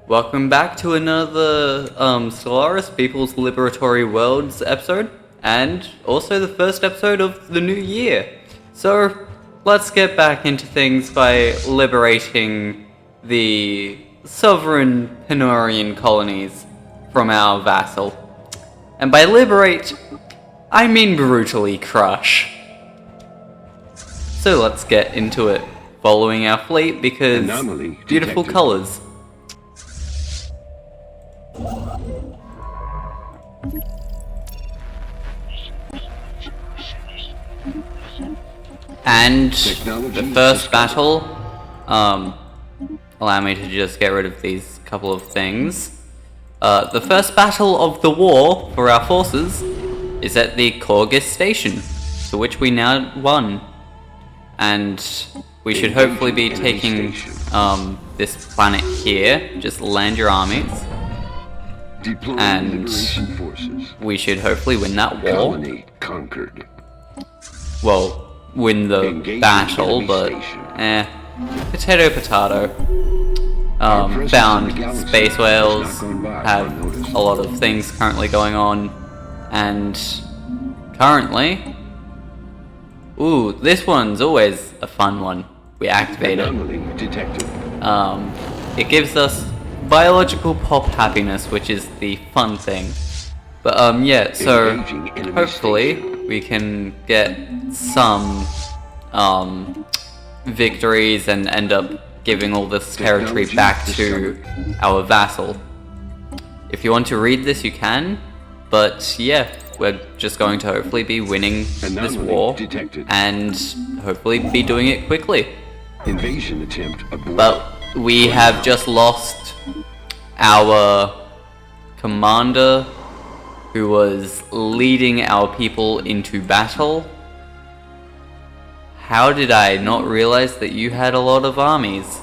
Welcome back to another Stellaris People's Liberatory Worlds episode, and also the first episode of the new year. So, let's get back into things by liberating the sovereign Penorian colonies from our vassal. And by liberate, I mean brutally crush. So let's get into it, following our fleet because beautiful colors. And the first battle, allow me to just get rid of these couple of things. The first battle of the war for our forces is at the Korgus station, to which we now won. And we should hopefully be taking this planet here. Just land your armies. And we should hopefully win that war. Conquered. Well, win the battle, but potato potato. Found space whales, have a lot of things currently going on, and currently, ooh, this one's always a fun one. We activate it. It gives us biological pop happiness, which is the fun thing. But yeah, so hopefully we can get some victories and end up giving all this territory back to our vassal. If you want to read this, you can, but yeah, we're just going to hopefully be winning this war and hopefully be doing it quickly. Invasion attempt aborted. But we have just lost our commander who was leading our people into battle. How did I not realize that you had a lot of armies?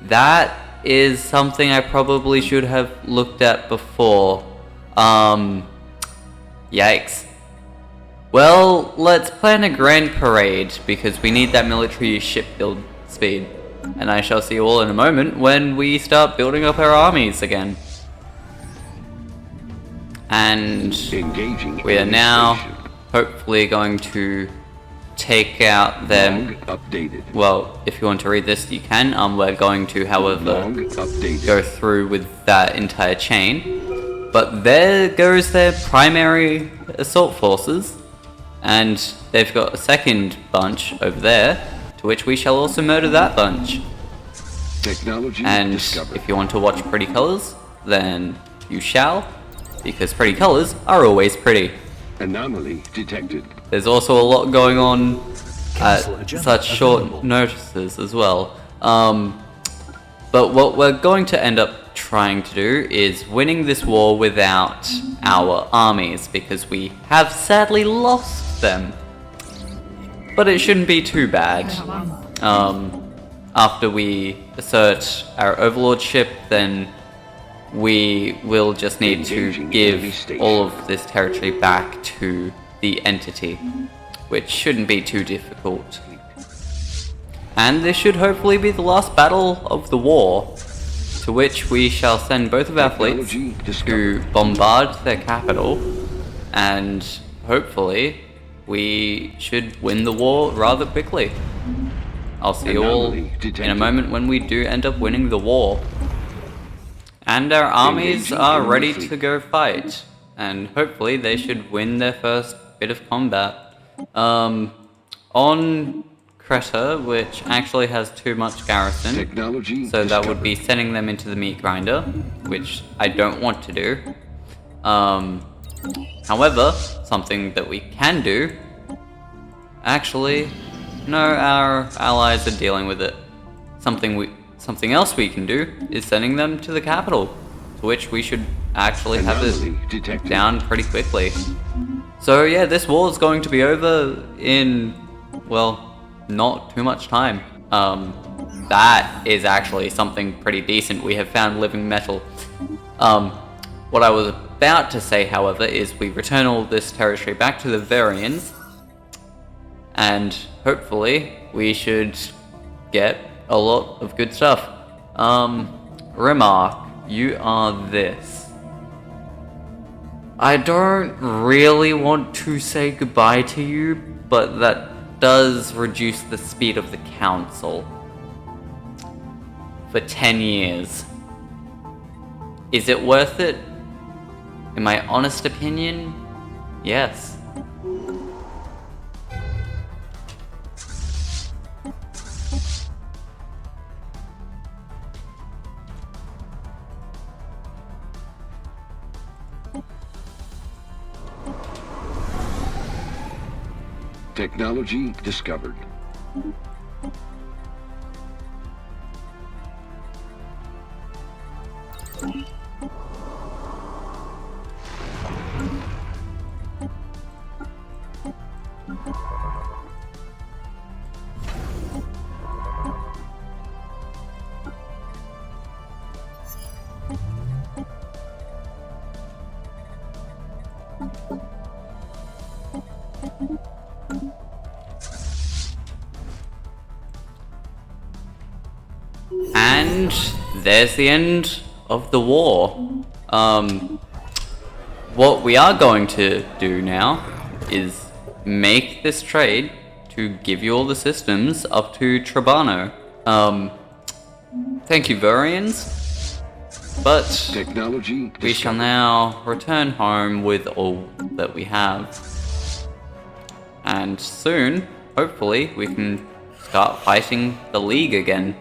That is something I probably should have looked at before. Yikes. Well, let's plan a grand parade, because we need that military ship build speed. And I shall see you all in a moment when we start building up our armies again. And we are now hopefully going to take out them. Well, if you want to read this, you can. We're going to, however, go through with that entire chain. But there goes their primary assault forces, and they've got a second bunch over there, to which we shall also murder that bunch. And if you want to watch pretty colors, then you shall, because pretty colors are always pretty. Anomaly detected. There's also a lot going on at such short notices as well. But what we're going to end up trying to do is winning this war without our armies, because we have sadly lost them. But it shouldn't be too bad. After we assert our overlordship, then we will just need to give all of this territory back to the entity, which shouldn't be too difficult. And this should hopefully be the last battle of the war, to which we shall send both of our fleets to bombard their capital, and hopefully we should win the war rather quickly. I'll see you all in a moment when we do end up winning the war. And our armies are ready to go fight, and hopefully they should win their first bit of combat. On Creta, which actually has too much garrison, so that would be sending them into the meat grinder, which I don't want to do. However, something that we can do, actually, no, our allies are dealing with it. Something else we can do is sending them to the capital, to which we should actually have it down pretty quickly. So yeah, this war is going to be over in, well, not too much time. That is actually something pretty decent. We have found living metal. What I was about to say, however, is we return all this territory back to the Varians, and hopefully we should get a lot of good stuff. Remark, you are this. I don't really want to say goodbye to you, but that does reduce the speed of the council. For 10 years. Is it worth it? In my honest opinion, yes. Technology discovered. And there's the end of the war. What we are going to do now is make this trade to give you all the systems up to Trabano. Thank you, Varians. But Technology we shall now return home with all that we have. And soon, hopefully, we can start fighting the League again.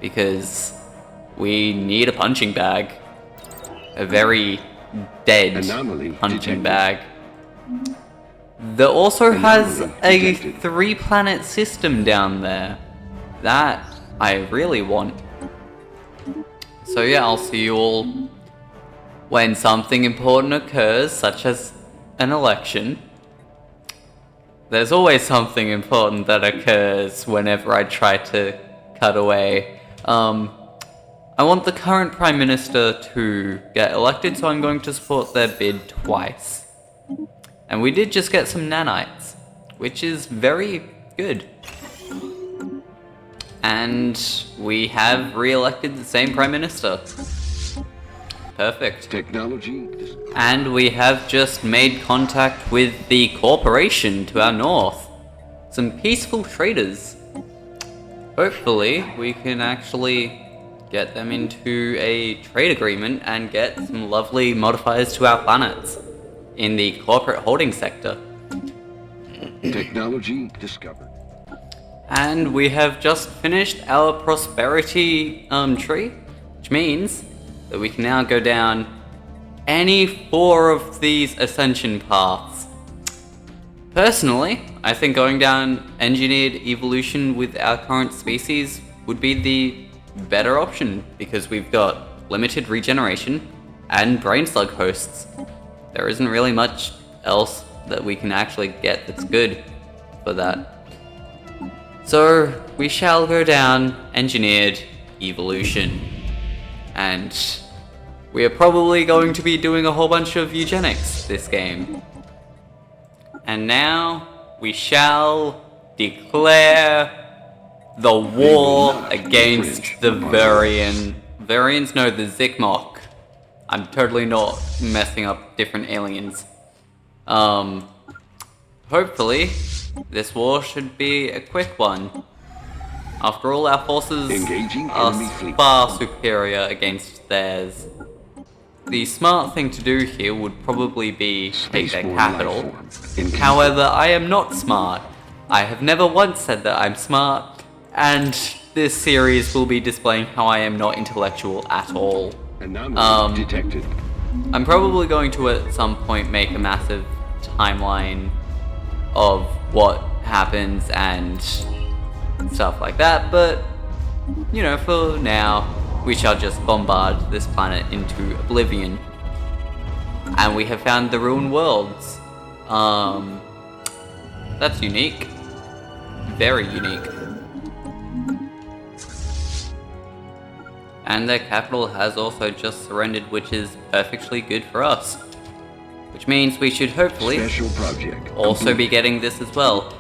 Because we need a punching bag. A very dead Anomaly punching detected. bag. There also has Anomaly a detected. 3-planet system down there. That I really want. So yeah, I'll see you all when something important occurs, such as an election. There's always something important that occurs whenever I try to cut away. I want the current Prime Minister to get elected, so I'm going to support their bid twice. And we did just get some nanites, which is very good. And we have re-elected the same Prime Minister. Perfect. Technology And we have just made contact with the corporation to our north. Some peaceful traders. Hopefully, we can actually get them into a trade agreement and get some lovely modifiers to our planets in the corporate holding sector. Technology discovered. And we have just finished our prosperity tree, which means that we can now go down any 4 of these ascension paths. Personally, I think going down engineered evolution with our current species would be the better option, because we've got limited regeneration and brain slug hosts. There isn't really much else that we can actually get that's good for that. So we shall go down engineered evolution, and we are probably going to be doing a whole bunch of eugenics this game. And now we shall declare the war against the Varians, no, the Zikmok. I'm totally not messing up different aliens. Hopefully, this war should be a quick one. After all, our forces Engaging are enemy fleet. far superior against theirs. The smart thing to do here would probably be take their Spaceborne capital. lifeform. Engaging. However, I am not smart. I have never once said that I'm smart, and this series will be displaying how I am not intellectual at all. Anomaly detected. I'm probably going to at some point make a massive timeline of what happens and stuff like that, but you know, for now, we shall just bombard this planet into oblivion. And we have found the ruined worlds. That's unique. Very unique. And their capital has also just surrendered, which is perfectly good for us. Which means we should hopefully Special project. also complete. be getting this as well.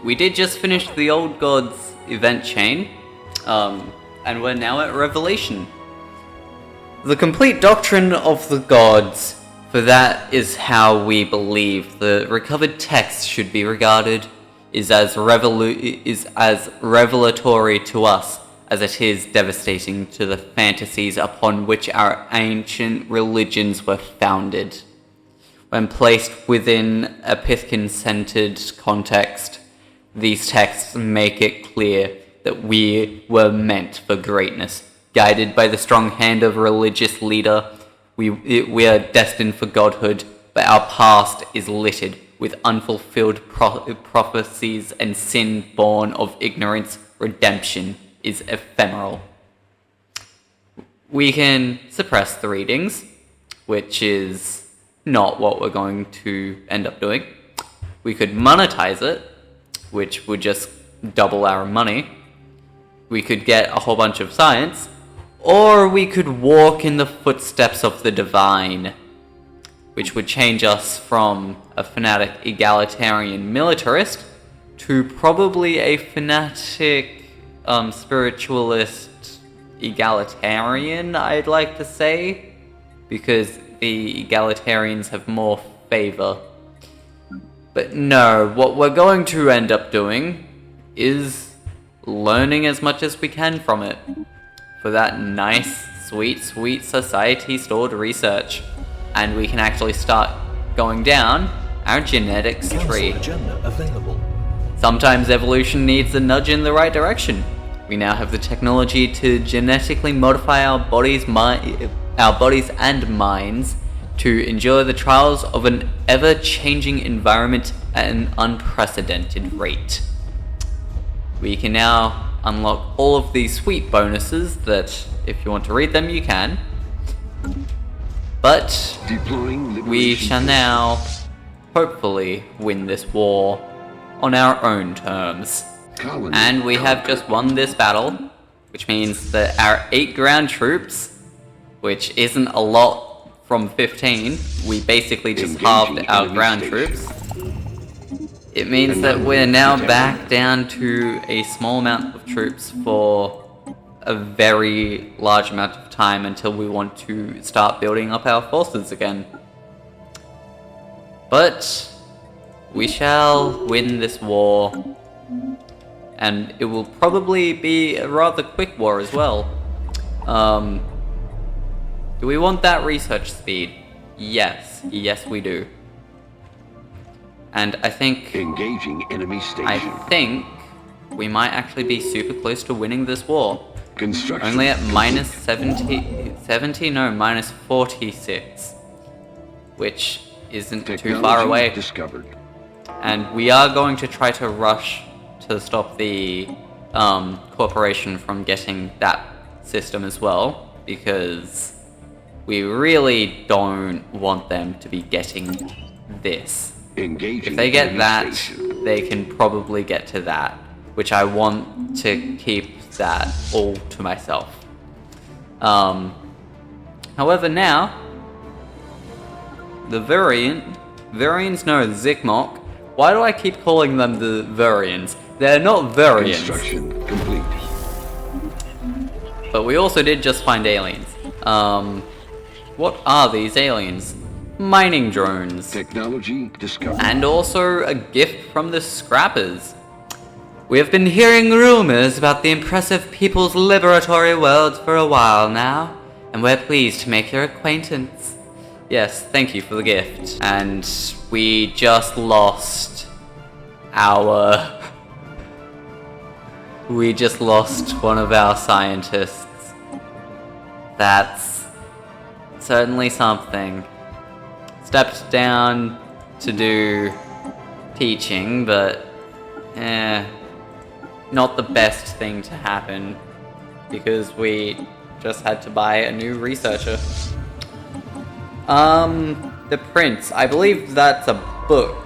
We did just finish the Old Gods event chain, and we're now at Revelation. The complete doctrine of the gods, for that is how we believe the recovered text should be regarded, is as revelatory to us as it is devastating to the fantasies upon which our ancient religions were founded. When placed within a Pithkin-centered context, these texts make it clear that we were meant for greatness. Guided by the strong hand of a religious leader, we are destined for godhood, but our past is littered with unfulfilled prophecies, and sin born of ignorance. Redemption is ephemeral. We can suppress the readings, which is not what we're going to end up doing. We could monetize it, which would just double our money. We could get a whole bunch of science, or we could walk in the footsteps of the divine, which would change us from a fanatic egalitarian militarist to probably a fanatic spiritualist egalitarian, I'd like to say, because the egalitarians have more favor. But no, what we're going to end up doing is learning as much as we can from it for that nice, sweet society stored research. And we can actually start going down our genetics tree. Sometimes evolution needs a nudge in the right direction. We now have the technology to genetically modify our bodies and minds to endure the trials of an ever-changing environment at an unprecedented rate. We can now unlock all of these sweet bonuses that, if you want to read them, you can. But we shall now, hopefully, win this war on our own terms. And we have just won this battle, which means that our 8 ground troops, which isn't a lot from 15, we basically just halved our ground troops. It means that we're now back down to a small amount of troops for a very large amount of time until we want to start building up our forces again. But we shall win this war, and it will probably be a rather quick war as well. Do we want that research speed? Yes we do. And I think engaging enemy station. I think we might actually be super close to winning this war. Construction only at minus 46, which isn't too far away. Discovered. And we are going to try to rush to stop the corporation from getting that system as well, because we really don't want them to be getting this. Engaging if they get that, station. they can probably get to that, which I want to keep that all to myself. However, now the Varians, no, Zikmok. Why do I keep calling them the Varians? They're not Varians. Construction complete. But we also did just find aliens. What are these aliens? Mining drones. Technology discovered. And also a gift from the Scrappers. We have been hearing rumors about the impressive People's Liberatory world for a while now, and we're pleased to make your acquaintance. Yes, thank you for the gift. And we just lost we just lost one of our scientists. That's certainly something. Stepped down to do teaching, but not the best thing to happen, because we just had to buy a new researcher. The Prince. I believe that's a book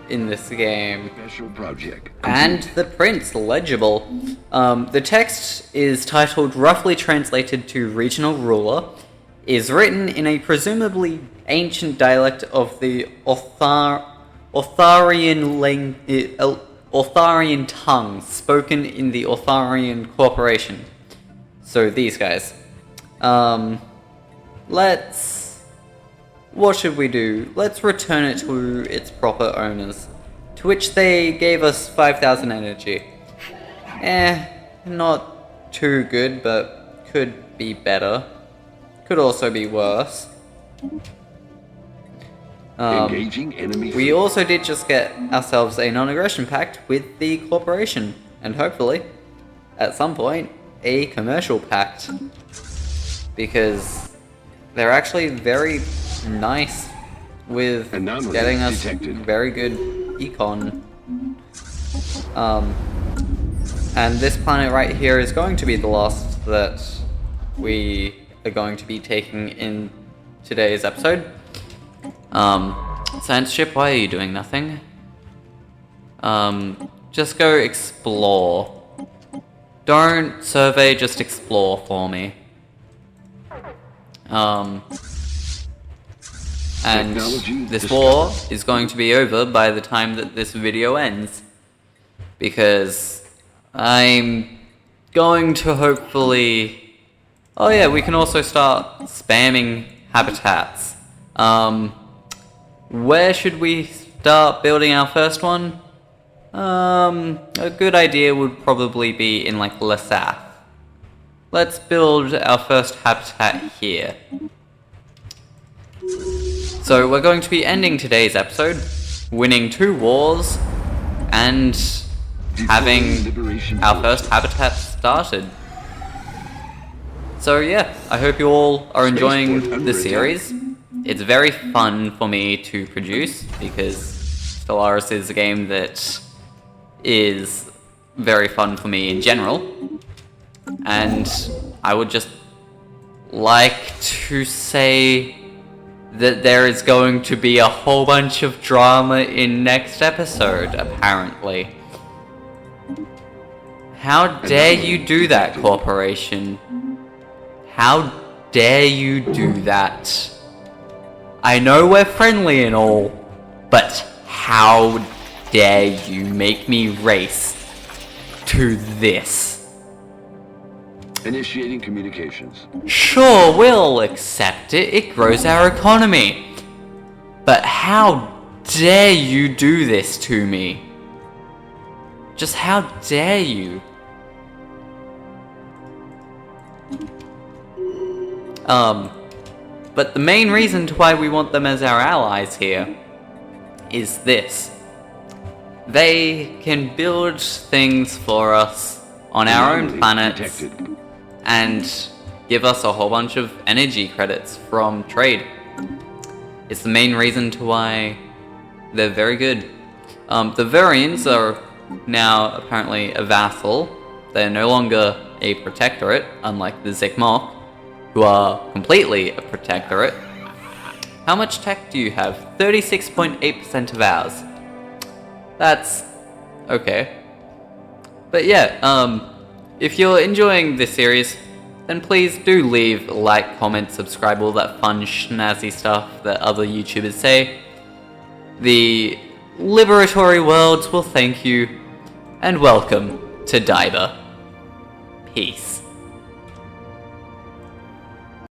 in this game. Special project. And The Prince, legible. The text is titled, roughly translated to Regional Ruler, is written in a presumably ancient dialect of the Otharian tongue, spoken in the Otharian Corporation. So these guys. What should we do? Let's return it to its proper owners, to which they gave us 5,000 energy. Not too good, but could be better. Could also be worse. Engaging enemy. We also did just get ourselves a non-aggression pact with the corporation, and hopefully, at some point, a commercial pact. Because they're actually very nice with Anomaly getting us detected. very good econ. And this planet right here is going to be the last that we are going to be taking in today's episode. Science ship, why are you doing nothing? Just go explore. Don't survey, just explore for me. And this war is going to be over by the time that this video ends. Because I'm going to hopefully... Oh yeah, we can also start spamming habitats. Where should we start building our first one? A good idea would probably be in like Lasaf. Let's build our first habitat here. So we're going to be ending today's episode, winning 2 wars, and having our first habitat started. So yeah, I hope you all are enjoying the series. It's very fun for me to produce, because Stellaris is a game that is very fun for me in general. And I would just like to say that there is going to be a whole bunch of drama in next episode, apparently. How dare you do that, corporation? How dare you do that? I know we're friendly and all, but how dare you make me race to this? Initiating communications. Sure, we'll accept it. It grows our economy. But how dare you do this to me? Just how dare you? But the main reason to why we want them as our allies here is this. They can build things for us on our own planets and give us a whole bunch of energy credits from trade. It's the main reason to why they're very good. The Varians are now apparently a vassal. They're no longer a protectorate, unlike the Zikmok, who are completely a protectorate. How much tech do you have? 36.8% of ours. That's okay. But yeah, if you're enjoying this series, then please do leave a like, comment, subscribe, all that fun schnazzy stuff that other YouTubers say. The Liberatory worlds will thank you, and welcome to Diver. Peace.